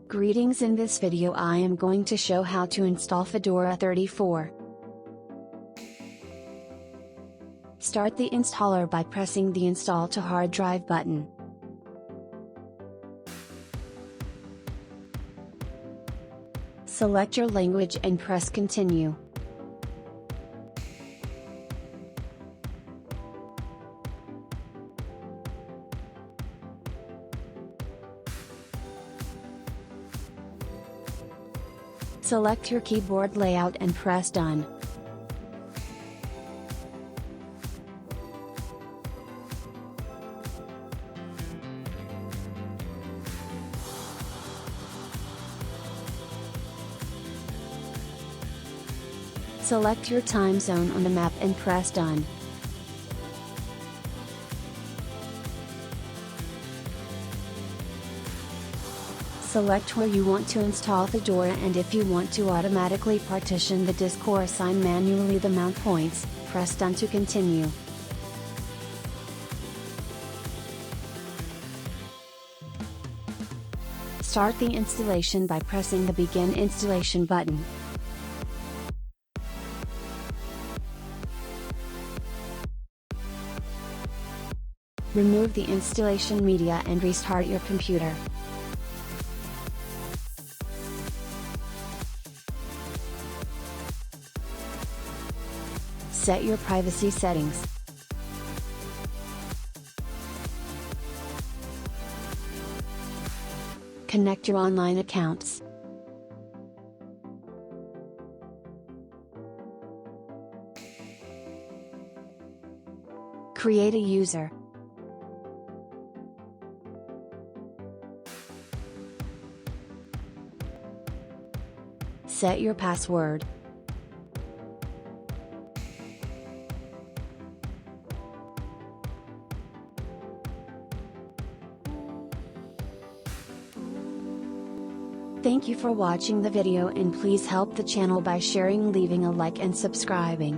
Greetings, in this video I am going to show how to install Fedora 34. Start the installer by pressing the Install to Hard Drive button. Select your language and press Continue. Select your keyboard layout and press Done. Select your time zone on the map and press Done. Select where you want to install Fedora, and if you want to automatically partition the disk or assign manually the mount points, press Done to continue. Start the installation by pressing the Begin Installation button. Remove the installation media and restart your computer. Set your privacy settings. Connect your online accounts. Create a user. Set your password. Thank you for watching the video, and please help the channel by sharing, leaving a like and subscribing.